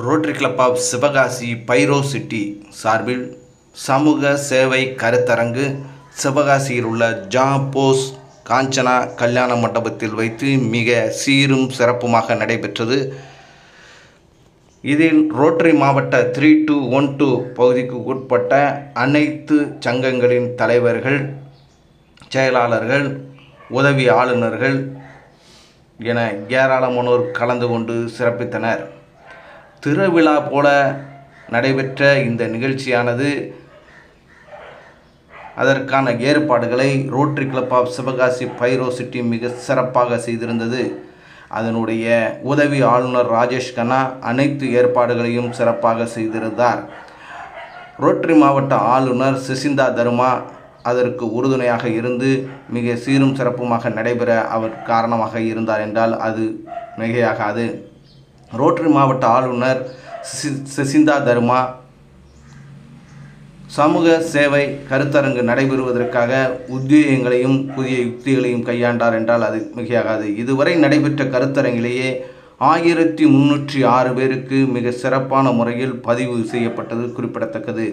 Rotary club of Sivakasi பைரோசிட்டி சார்பில் சமூக சேவை கருத்தரங்கு சிவகாசியில் உள்ள ஜான் போஸ் காஞ்சனா கல்யாண மண்டபத்தில் வைத்து மிக சீரும் சிறப்புமாக நடைபெற்றது. இதில் ரோட்டரி மாவட்ட 3212 பகுதிக்கு உட்பட்ட அனைத்து சங்கங்களின் தலைவர்கள், செயலாளர்கள், உதவி ஆளுநர்கள் என ஏராளமானோர் கலந்து கொண்டு சிறப்பித்தனர். திருவிழா போல நடைபெற்ற இந்த நிகழ்ச்சியானது அதற்கான ஏற்பாடுகளை ரோட்டரி கிளப் ஆஃப் சிவகாசி பைரோசிட்டி மிக சிறப்பாக செய்திருந்தது. அதனுடைய உதவி ஆளுநர் ராஜேஷ் கண்ணா அனைத்து ஏற்பாடுகளையும் சிறப்பாக செய்திருந்தார். ரோட்டரி மாவட்ட ஆளுநர் சிசிந்தா தர்மா அதற்கு உறுதுணையாக இருந்து மிக சீரும் சிறப்புமாக நடைபெற அவர் காரணமாக இருந்தார் என்றால் அது மிகையாகாது. ரோட்டரி மாவட்ட ஆளுநர் சிசிந்தா தர்மா சமூக சேவை கருத்தரங்கு நடைபெறுவதற்காக உத்வேகங்களையும் புதிய யுக்திகளையும் கையாண்டார் என்றால் அது மிகையாகாது. இதுவரை நடைபெற்ற கருத்தரங்கிலேயே 1306 பேருக்கு மிக சிறப்பான முறையில் பதிவு செய்யப்பட்டது குறிப்பிடத்தக்கது.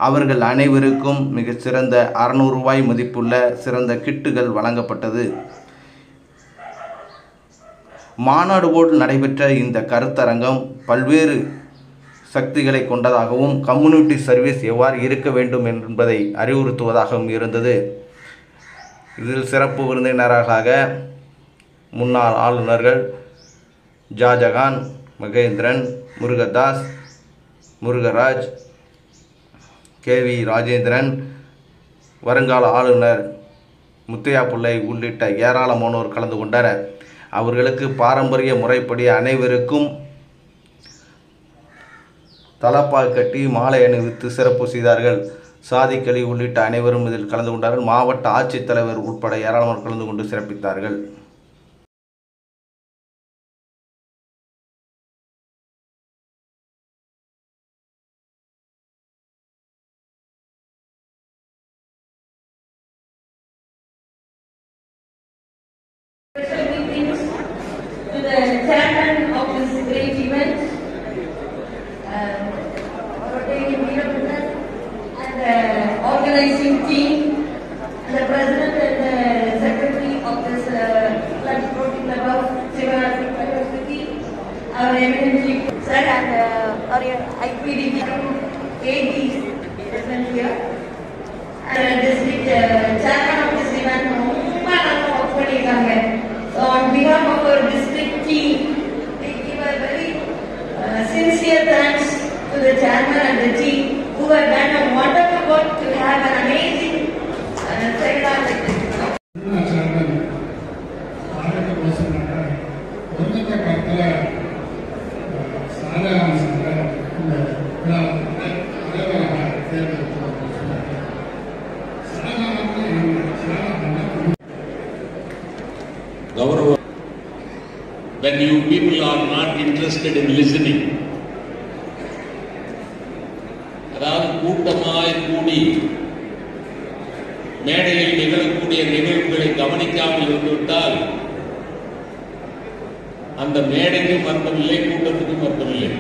அவர்கள் அனைவருக்கும் மிக சிறந்த 600 ரூபாய் மதிப்புள்ள சிறந்த கிட்டுகள் வழங்கப்பட்டது. மாநாடு போல் நடைபெற்ற இந்த கருத்தரங்கம் பல்வேறு சக்திகளை கொண்டதாகவும் கம்யூனிட்டி சர்வீஸ் எவ்வாறு இருக்க வேண்டும் என்பதை அறிவுறுத்துவதாகவும் இருந்தது. இதில் சிறப்பு விருந்தினர்களாக முன்னாள் ஆளுநர்கள் ஜாஜகான், மகேந்திரன், முருகதாஸ், முருகராஜ், கேவி ராஜேந்திரன், வருங்கால ஆளுநர் முத்தையா பிள்ளை உள்ளிட்ட ஏராளமானோர் கலந்து கொண்டனர். அவர்களுக்கு பாரம்பரிய முறைப்படி அனைவருக்கும் தலப்பால் கட்டி மாலை அணிவித்து சிறப்பு செய்தார்கள். சாதிக்களி உள்ளிட்ட அனைவரும் இதில் கலந்து கொண்டார்கள். மாவட்ட ஆட்சித்தலைவர் உட்பட ஏராளமானோர் கலந்து கொண்டு சிறப்பித்தார்கள். To the chairman of this great event, Rotary Veerapandan, and the organizing team, and the president and the secretary of this Rotary Club of Sivagasi Payrosit, our eminent chief sir, and our IPDB AD present here, and district chairman of this event, so on behalf of our district team, we give a very sincere thanks to the chairman and the team who have done a wonderful work to have an amazing seminar like this. When you people are not interested in listening, அதாவது கூட்டமாய் கூடி மேடையில் நிகழக்கூடிய நிகழ்வுகளை கவனிக்காமல் இருந்துவிட்டால் அந்த மேடைக்கும் அர்த்தமில்லை, கூட்டத்துக்கும் அர்த்தமில்லை.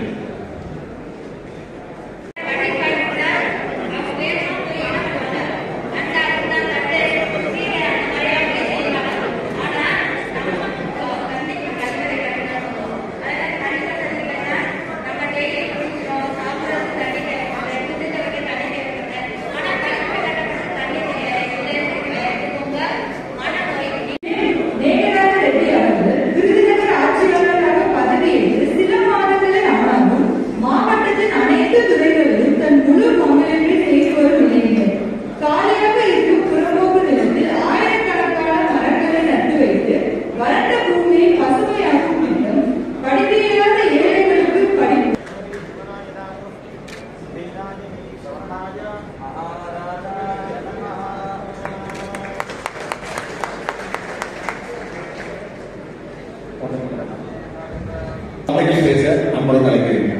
நம்மளை தலைக்கிறீங்க.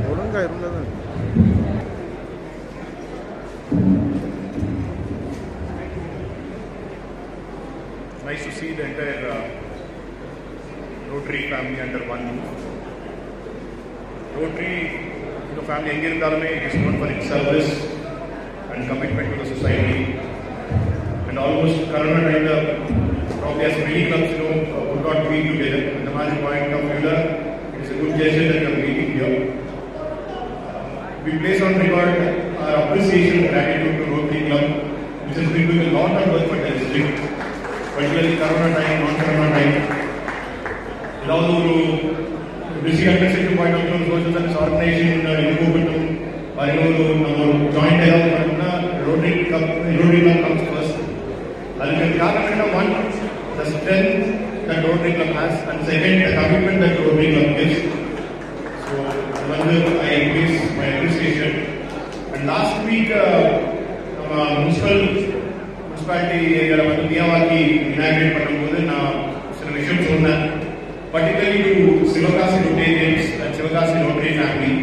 ஒழுங்கா இருந்தது. nice to see the entire Rotary family under one roof. Rotary, family is known for its service and commitment to the society. And almost Corona time, probably as many clubs could not meet together. And the main point of view, it is a good gesture that we are meeting here. We place on record our appreciation and gratitude to Rotary Club, which has been doing a lot of work for the district, particularly Corona time, non-Corona time. District administrative point of view, social service organization, joint development, Rotary Club comes first. One, the strength that Rotary Club has, and second, the commitment that Rotary Club gives. So, I place my appreciation. And last week, municipality area, Miyawaki inaugurated particularly to Sivakasi Rotarians and Sivakasi Rotary family.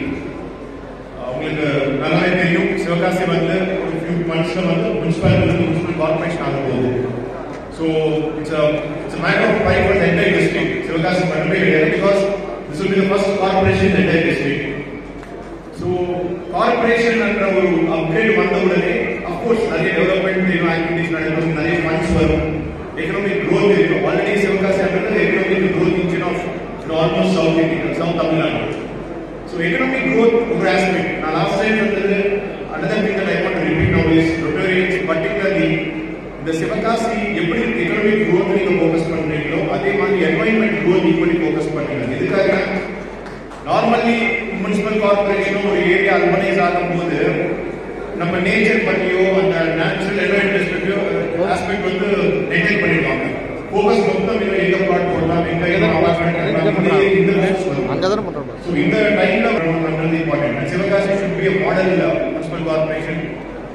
Sivakasi a few months municipal corporation. So it's a matter of pride for the entire district. Sivakasi because this will be the first corporation in the entire district. So corporation under upgrade of course, development activities, funds for economic growth. Already Sivakasi under the economic growth engine of almost South Tamil Nadu. So economic growth aspect. Now last time another thing that I want to repeat now is Rotarians, particularly the Sivakasi economic growth focus pannreengo adhe mari environment growth equally focus pannunga. Idukkaga normally municipal corporation or area urbanize agumbodhu நம்ம nature பத்தியோ அந்த natural environment aspect neglect பண்ணிடுவாங்க. Focus மொத்தம் எங்க plot போடலாம், எங்க apartment அங்கதான் பண்றோம். சோ இந்த டைம்ல பண்றது important. Sivakasi should be a model municipal corporation.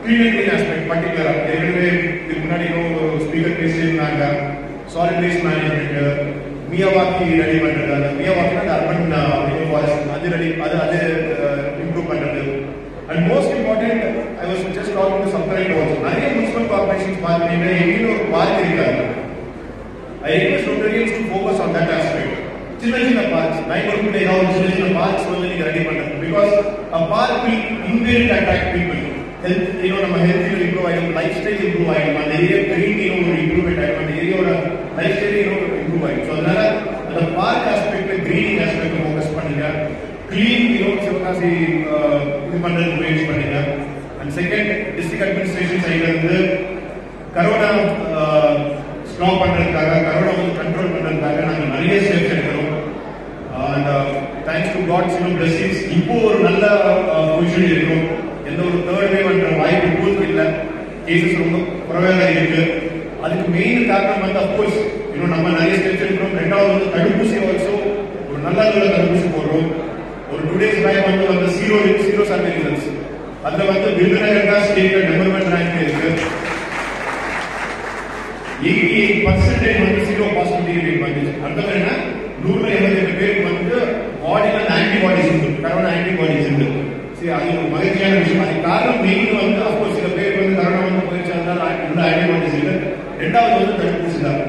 Clean aspect particular ஏற்கனவே இதுக்கு முன்னாடி ஸ்பீக்கர் பேசியிருந்தாங்க. Solid waste management Miyawaki ready பண்றது, அந்த மியாவாக்கி அர்பன் ஃபாரஸ்ட் அது ரெடி அது இம்ப்ரூவ் பண்றது. And most important, I was just talking to some friend also. Many municipal corporations park in a park area. I request Rotarians to focus on that aspect. Children parks, 9 or 2 days out, children parks will be ready because a park will invariably attract people. Health, health will improve, lifestyle improve, and the area green will improve, and the area lifestyle improve. So the park aspect, the greening aspect focus pannunga. Clean, Sivakasi arrange pannunga. And second, district administration side Corona stop பண்றதுக்காக, Corona control பண்றதுக்காக நாங்க நிறைய steps எடுக்கிறோம். And thanks to God's blessings, இப்போ ஒரு நல்ல position இருக்கோம். எந்த ஒரு தேர்ட் வேவ் என்ற வாய்ப்பு இப்போது இல்லை. கேசஸ் ரொம்ப குறைவாக இருக்கு. அதுக்கு மெயின் காரணம் of course நம்ம நிறைய ஸ்டெப்ஸ் எடுக்கிறோம். ரெண்டாவது தடுப்பூசி ஆல்சோ ஒரு நல்ல தடுப்பூசி போடுறோம். ஒரு 2 days back zero surveillance. அதுல விருதுநகர் ஸ்டேட்ல நம்பர் 1 ரேங்க்ல இருக்கு. 88% zero positivity rate வந்துச்சு. அர்த்தம் என்ன? 182 பேருக்கு பாடியில ஆன்டிபாடிஸ் இருக்கு, கரோனா ஆன்டிபாடிஸ் இருக்கு. சரி, அது ஒரு மகிழ்ச்சியான விஷயம். அது காரணம் மெயின் of course சில பேர் கரோனா போயிடுச்சு, அதனால ஆன்டிபாடிஸ் இருக்கு. ரெண்டாவது தடுப்பூசி தான்.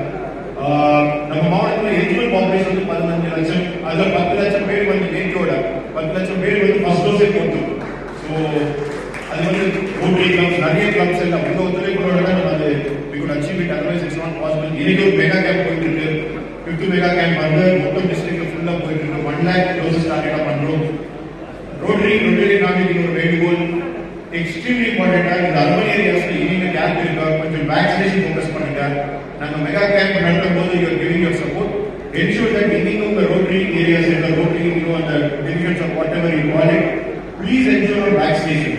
நம்ம மாவட்டத்தில் எலிஜிபிள் பாப்புலேஷன் 15 லட்சம். அதுல 10 லட்சம் பேர் நேற்றோட 10 லட்சம் பேர் ஃபர்ஸ்ட் டோஸே போட்டோம். ஸோ அது Rotary clubs, நிறைய கிளப்ஸ் எல்லாம் உங்க ஒத்துழைப்போட தான் நம்ம அது we could achieve it, otherwise it's not possible. இன்னைக்கு ஒரு மெகா கேம்ப் போயிட்டு இருக்கு. 5th மெகா கேம்ப் மொத்தம் டிஸ்ட்ரிக்ட்ல ஃபுல்லா போயிட்டு இருக்கு. 1 lakh டோசஸ் டார்கெட் பண்றோம். Rotary நாளைக்கு ஒரு வேண்டுகோள் எக்ஸ்ட்ரீம்லி இம்பார்ட்டன்டா இந்த அர்பன் ஏரியாஸ்ல இனிமே கேம்ப் இருக்கா, கொஞ்சம் வேக்சினேஷன் ஃபோக்கஸ் பண்ணுங்க. நாங்க மெகா கேம்ப் நடத்தும் போது you are giving your support. Ensure that in the Rotary areas and the Rotary and the divisions of whatever you call it, please ensure vaccination.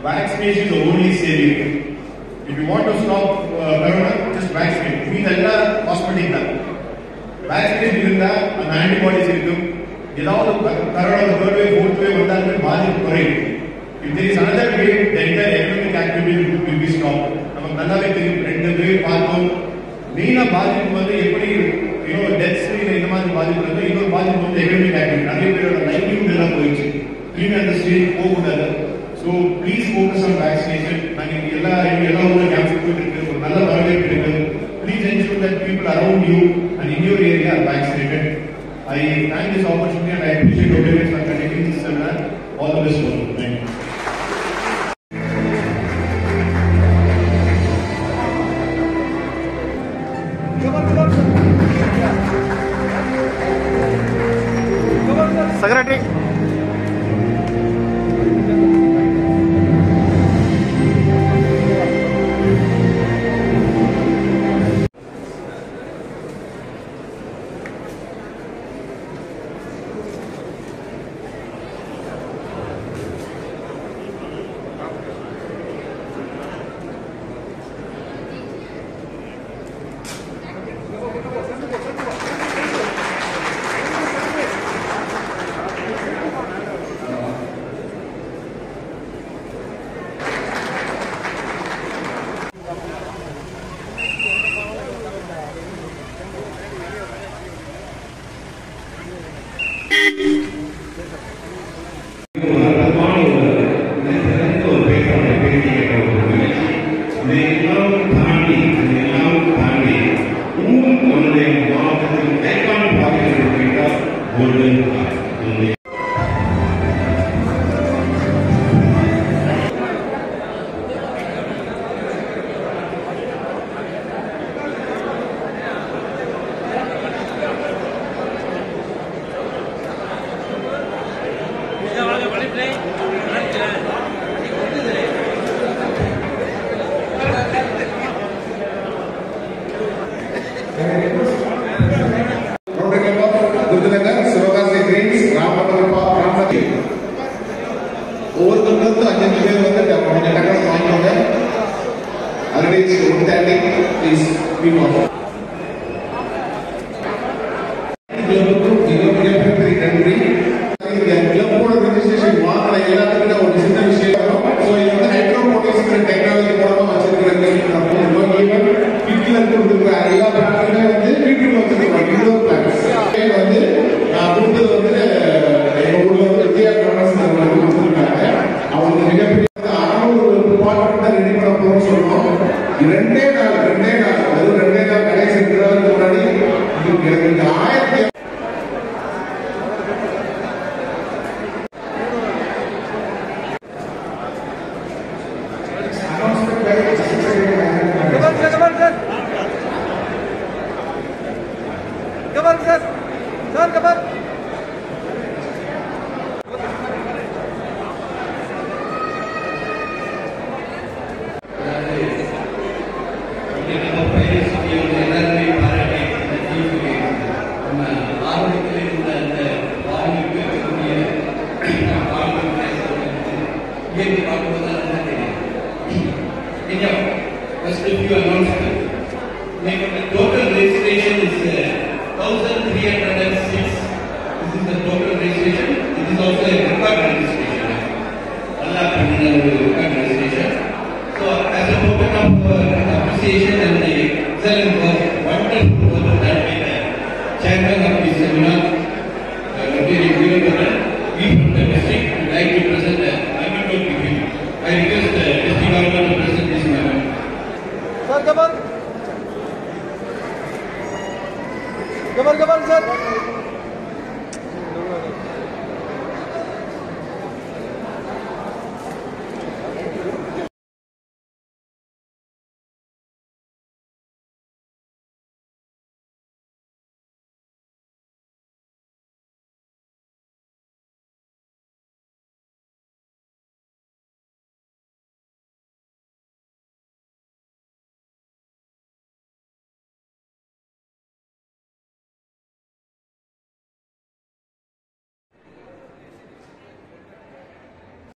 Vaccination is the only saving. If you want to stop Corona, just vaccinate. Means all hospital. Vaccination இருந்தா அந்த antibodies இருக்கும். ஏதாவது Corona third wave, fourth wave வந்தாலும் பாதிப்பு குறையும். If there is another wave, the entire economic activity will be stopped. நமக்கு நல்லாவே தெரியும், 2 wave பார்த்தோம். மெயினா பாதிப்பு எப்படி டெத்ஸ் இந்த மாதிரி பாதிப்பு இருக்கு. இன்னொரு பாதிப்பு எகனாமிக் ஆக்டிவிட்டி, நிறைய பேரோட லைவ்லிஹுட் எல்லாம் போயிடுச்சு. இனிமே அந்த ஸ்டேஜ் போகக்கூடாது. So please focus on vaccination. நாங்கள் எல்லா ஊரில் கேம்ப்ஸ் போயிட்டு இருக்கு. ஒரு நல்ல வரவேற்பு Gabar, sir.